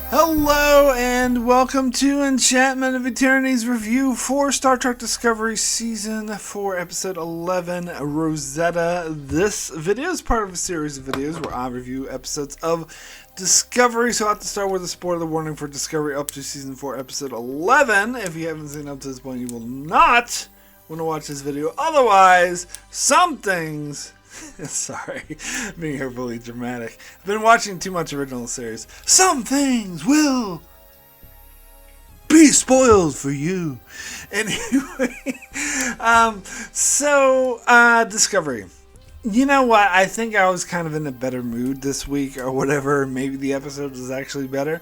Hello and welcome to Enchantment of Eternity's review for Star Trek Discovery Season 4, Episode 11, Rosetta. This video is part of a series of videos where I review episodes of Discovery, so I have to start with a spoiler warning for Discovery up to Season 4, Episode 11. If you haven't seen up to this point, you will not want to watch this video. Otherwise, some things... Sorry, being overly dramatic. I've been watching too much original series. Some things will be spoiled for you. Anyway, Discovery. You know what? I think I was kind of in a better mood this week or whatever. Maybe the episode was actually better.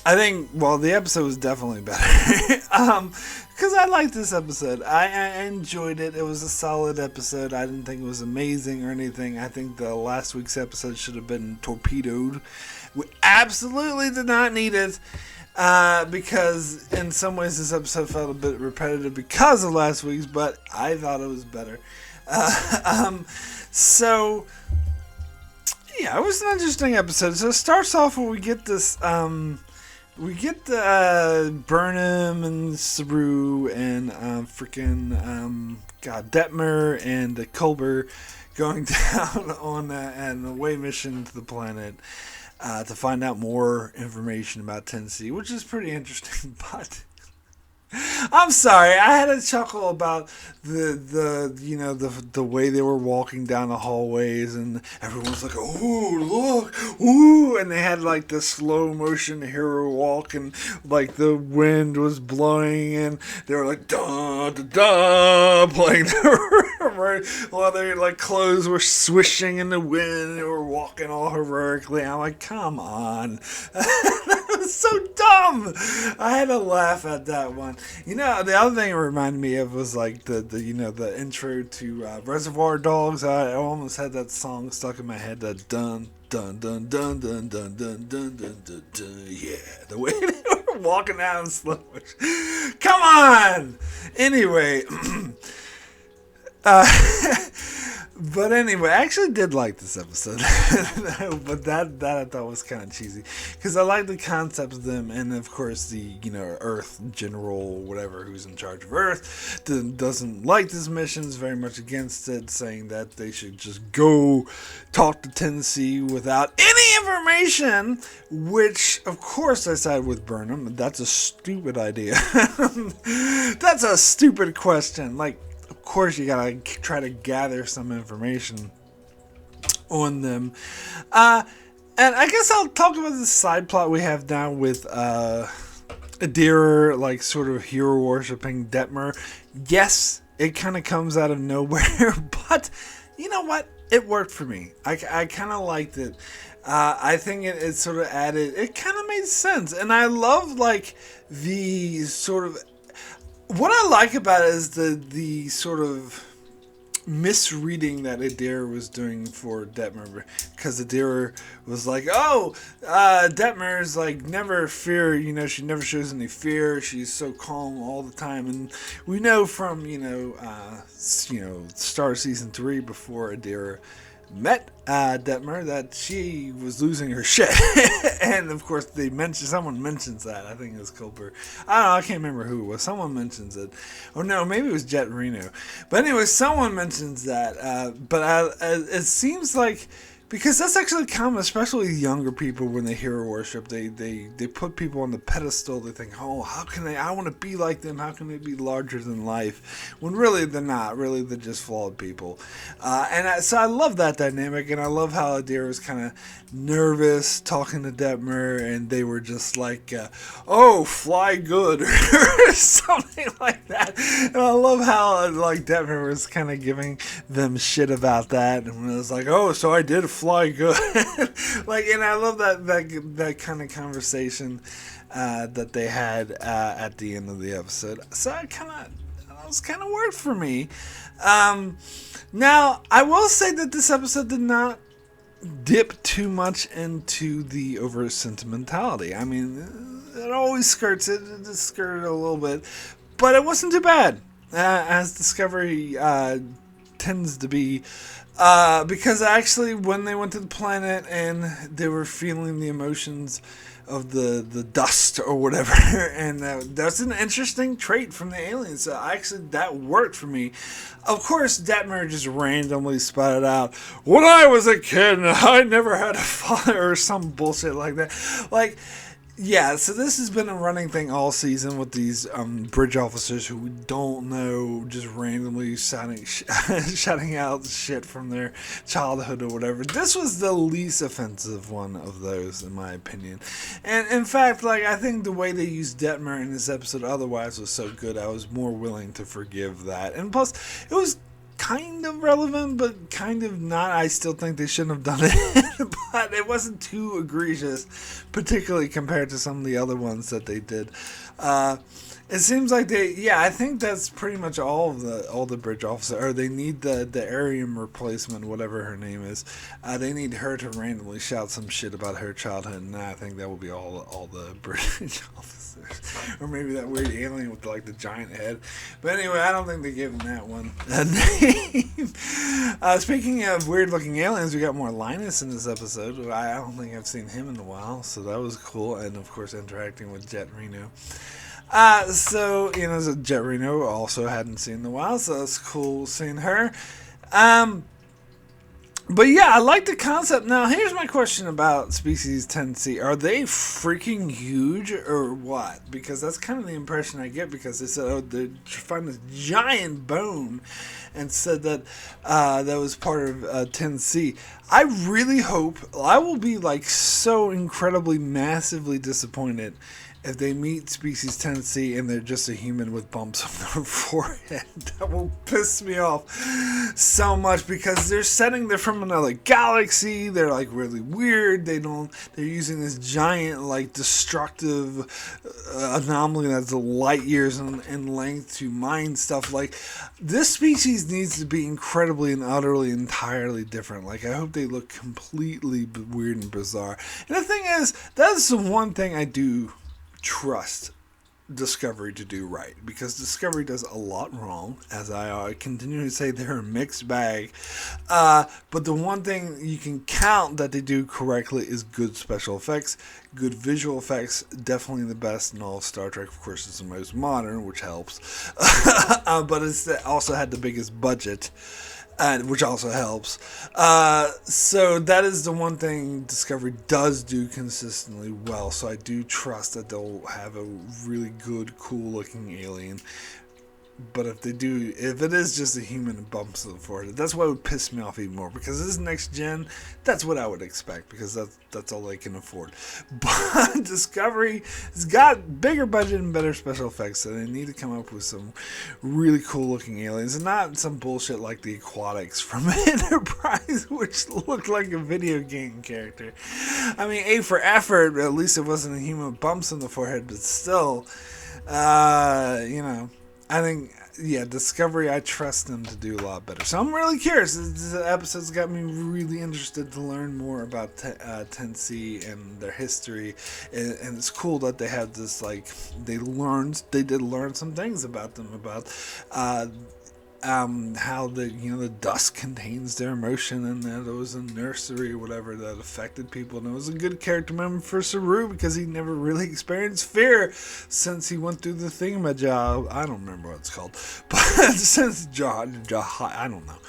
I think, well, the episode was definitely better. Because I liked this episode. I enjoyed it. It was a solid episode. I didn't think it was amazing or anything. I think the last week's episode should have been torpedoed. We absolutely did not need it. Because in some ways this episode felt a bit repetitive because of last week's, but I thought it was better. Yeah, it was an interesting episode. So it starts off where we get this, Burnham and Saru and Detmer and Culber going down on an away mission to the planet to find out more information about Tennessee, which is pretty interesting. But I'm sorry, I had a chuckle about the way they were walking down the hallways, and everyone's like, "Ooh, look, ooh!" And they had like the slow motion hero walk, and like the wind was blowing, and they were like, "Da da da," playing the while their like clothes were swishing in the wind, and they were walking all heroically. I'm like, come on. That was so dumb. I had to laugh at that one. You know, the other thing it reminded me of was like the intro to Reservoir Dogs. I almost had that song stuck in my head. That dun dun dun dun dun dun dun dun dun dun dun. Yeah, the way they were walking out in slow motion. Come on. Anyway. But anyway, I actually did like this episode. But that I thought was kind of cheesy. Because I like the concept of them, and of course the, Earth General, whatever, who's in charge of Earth, doesn't like this mission, is very much against it, saying that they should just go talk to Tennessee without any information, which, of course, I side with Burnham. That's a stupid idea. That's a stupid question. Like, of course you gotta try to gather some information on them. And I guess I'll talk about the side plot we have now with Adira, like, sort of hero worshipping Detmer. Yes, it kind of comes out of nowhere, but you know what? It worked for me. I kind of liked it. I think it sort of added, it kind of made sense. And I love, like, the sort of... What I like about it is the sort of misreading that Adira was doing for Detmer, because Adira was like, Detmer is like never fear, she never shows any fear, she's so calm all the time, and we know from Star Season 3, before Adira met Detmer, that she was losing her shit. And of course someone mentions that. I think it was Culper. I don't know, I can't remember who it was. Someone mentions it. Oh no, maybe it was Jet Reno. But anyway, someone mentions that. It seems like, because that's actually common, especially younger people, when they hero worship, they put people on the pedestal. They think, oh, how can they, I want to be like them, how can they be larger than life? When really they're not. Really, they're just flawed people. So I love that dynamic, and I love how Adira was kind of nervous talking to Detmer, and they were just like, fly good, or something like that. And I love how, like, Detmer was kind of giving them shit about that, and it was like, oh, so I did fly good. Like, and I love that kind of conversation that they had at the end of the episode. So that was kind of worked for me. Now, I will say that this episode did not dip too much into the over sentimentality. I mean, it always skirts it. It just skirted a little bit, but it wasn't too bad. As Discovery tends to be Because actually, when they went to the planet and they were feeling the emotions of the dust or whatever, and that's an interesting trait from the aliens. So actually, that worked for me. Of course, Detmer just randomly spouted out, "When I was a kid, I never had a father," or some bullshit like that. Like, yeah, so this has been a running thing all season with these bridge officers who we don't know, just randomly shouting out shit from their childhood or whatever. This was the least offensive one of those, in my opinion. And in fact, like, I think the way they used Detmer in this episode otherwise was so good, I was more willing to forgive that. And plus, it was kind of relevant, but kind of not. I still think they shouldn't have done it, but it wasn't too egregious, particularly compared to some of the other ones that they did. It seems like I think that's pretty much all the bridge officer, or they need the Arium replacement, whatever her name is. They need her to randomly shout some shit about her childhood, and I think that will be all the bridge officers, or maybe that weird alien with like the giant head. But anyway, I don't think they gave him that one a name. Speaking of weird looking aliens, we got more Linus in this episode. I don't think I've seen him in a while, so that was cool, and of course interacting with Jet Reno. So Jet Reno also hadn't seen in a while, so that's cool seeing her. But yeah, I like the concept. Now, here's my question about Species 10C. Are they freaking huge or what? Because that's kind of the impression I get, because they said, they found this giant bone and said that that was part of 10C. I really hope, I will be like so incredibly, massively disappointed if they meet Species 10C and they're just a human with bumps on their forehead. That will piss me off so much, because they're from another galaxy. They're like really weird. They're using this giant like destructive anomaly that's light years in length to mine stuff. Like, this species needs to be incredibly and utterly entirely different. Like, I hope they look completely weird and bizarre. And the thing is, that's the one thing I do trust Discovery to do right, because Discovery does a lot wrong, as I continue to say. They're a mixed bag, but the one thing you can count that they do correctly is good special effects, good visual effects. Definitely the best in all of Star Trek. Of course, it's the most modern, which helps, but it's also had the biggest budget, which also helps. So that is the one thing Discovery does do consistently well. So I do trust that they'll have a really good, cool-looking alien. But if it is just a human and bumps to the forehead, that's what would piss me off even more. Because this is next gen, that's what I would expect, because that's all they can afford. But Discovery has got bigger budget and better special effects, so they need to come up with some really cool looking aliens, and not some bullshit like the Aquatics from Enterprise, which looked like a video game character. I mean, A for effort, at least it wasn't a human with bumps on the forehead, but still, I think, Discovery, I trust them to do a lot better. So I'm really curious. This episode's got me really interested to learn more about 10C and their history. And it's cool that they have this, like, they did learn some things about them, about how the dust contains their emotion, and that it was a nursery or whatever that affected people. And it was a good character moment for Saru, because he never really experienced fear since he went through the thingamajig. I don't remember what it's called, but since I don't know.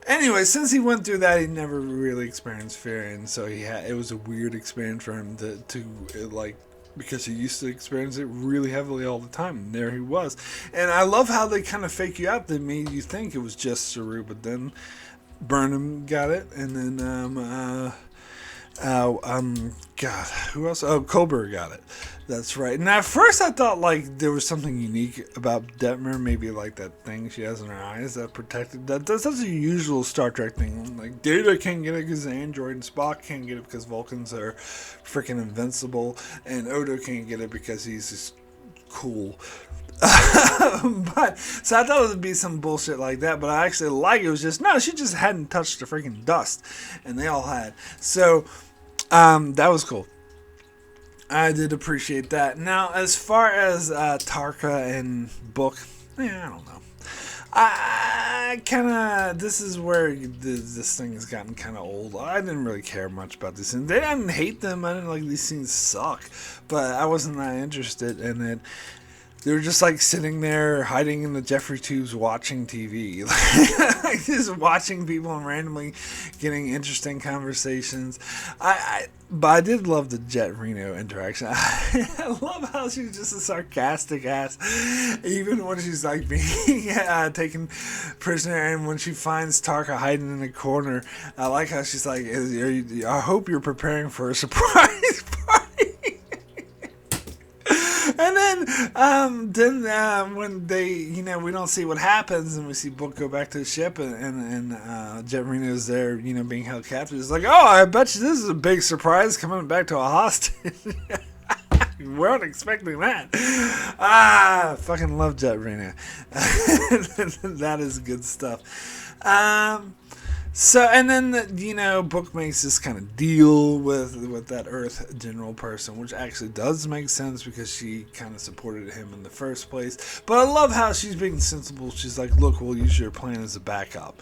Anyway, since he went through that, he never really experienced fear, and so it was a weird experience for him to because he used to experience it really heavily all the time. And there he was. And I love how they kind of fake you out. They made you think it was just Saru, but then Burnham got it, and then God, who else? Oh, Culber got it. That's right. And at first I thought like there was something unique about Detmer, maybe like that thing she has in her eyes that protected. That's a usual Star Trek thing. Like Data can't get it because the android, and Spock can't get it because Vulcans are freaking invincible, and Odo can't get it because he's just cool. But so I thought it would be some bullshit like that, but I actually like it was just no, she just hadn't touched the freaking dust, and they all had. So that was cool. I did appreciate that. Now, as far as Tarka and Book, I don't know. I kind of, this is where this thing has gotten kind of old. I didn't really care much about these things. They didn't hate them. I didn't like these scenes suck, but I wasn't that interested in it. They were just like sitting there hiding in the Jeffrey tubes watching TV. Like just watching people and randomly getting interesting conversations. But I did love the Jet Reno interaction. I love how she's just a sarcastic ass, even when she's like being taken prisoner, and when she finds Tarka hiding in a corner. I like how she's like, I hope you're preparing for a surprise party. And then when they, we don't see what happens, and we see Book go back to the ship, and Jet Reno's there, being held captive. It's like, oh, I bet you this is a big surprise coming back to a hostage. We weren't expecting that. Fucking love Jet Reno. That is good stuff. So, and then, Book makes this kind of deal with that Earth General person, which actually does make sense because she kind of supported him in the first place. But I love how she's being sensible. She's like, look, we'll use your plan as a backup.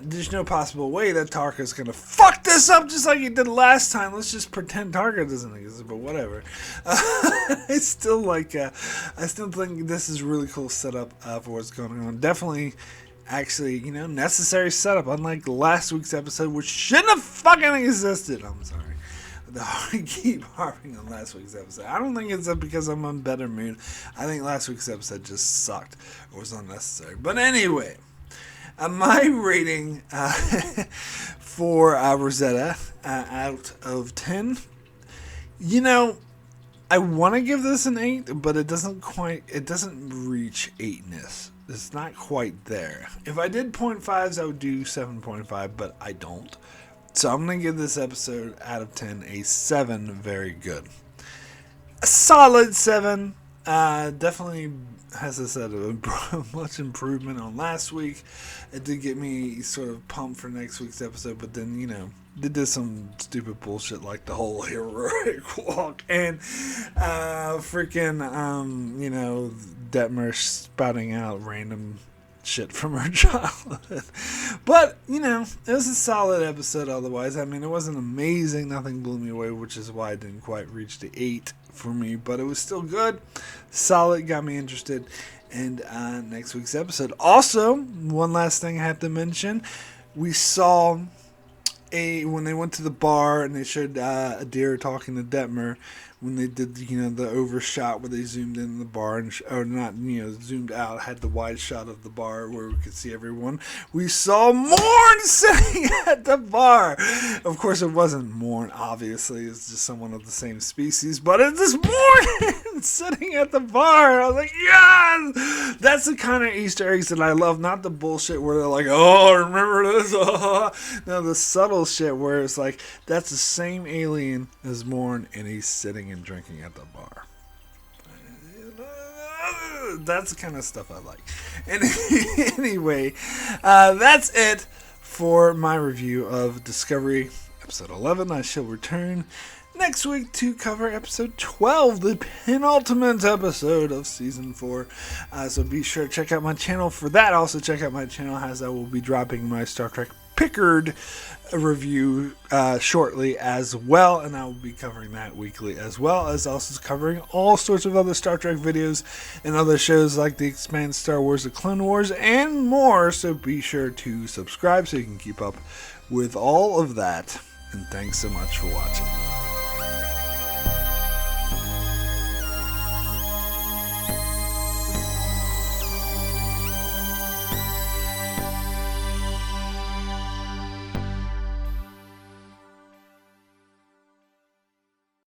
There's no possible way that Tarka's going to fuck this up just like he did last time. Let's just pretend Tarka doesn't exist, but whatever. I still think this is really cool setup for what's going on. Definitely. Actually, necessary setup, unlike last week's episode, which shouldn't have fucking existed. I'm sorry. I keep harping on last week's episode. I don't think it's because I'm in a better mood. I think last week's episode just sucked. It was unnecessary. But anyway, my rating for Rosetta out of 10, I want to give this an 8, but it doesn't reach 8-ness. It's not quite there. If I did 0.5s, I would do 7.5, but I don't. So I'm going to give this episode out of 10 a 7, very good. A solid 7. Definitely, as I said, much improvement on last week. It did get me sort of pumped for next week's episode, but then, they did some stupid bullshit like the whole heroic walk and Detmer spouting out random shit from her childhood. But, it was a solid episode otherwise. I mean, it wasn't amazing. Nothing blew me away, which is why it didn't quite reach the 8 for me. But it was still good. Solid. Got me interested. And next week's episode. Also, one last thing I have to mention. We saw when they went to the bar and they showed Adair talking to Detmer, when they did the overshot where they zoomed in the bar and zoomed out, had the wide shot of the bar where we could see everyone. We saw Morn sitting at the bar. Of course, it wasn't Morn. Obviously, it's just someone of the same species, but it's this Morn sitting at the bar. I was like, yes, that's the kind of Easter eggs that I love. Not the bullshit where they're like, oh, remember this? No, the subtle shit where it's like that's the same alien as Morn, and he's sitting and drinking at the bar. That's the kind of stuff I like. And anyway, that's it for my review of Discovery episode 11. I shall return next week to cover episode 12, the penultimate episode of season 4. So be sure to check out my channel for that. Also check out my channel as I will be dropping my Star Trek Picard review shortly as well, and I will be covering that weekly, as well as also covering all sorts of other Star Trek videos and other shows like The Expanse, Star Wars, The Clone Wars, and more. So be sure to subscribe so you can keep up with all of that, and thanks so much for watching.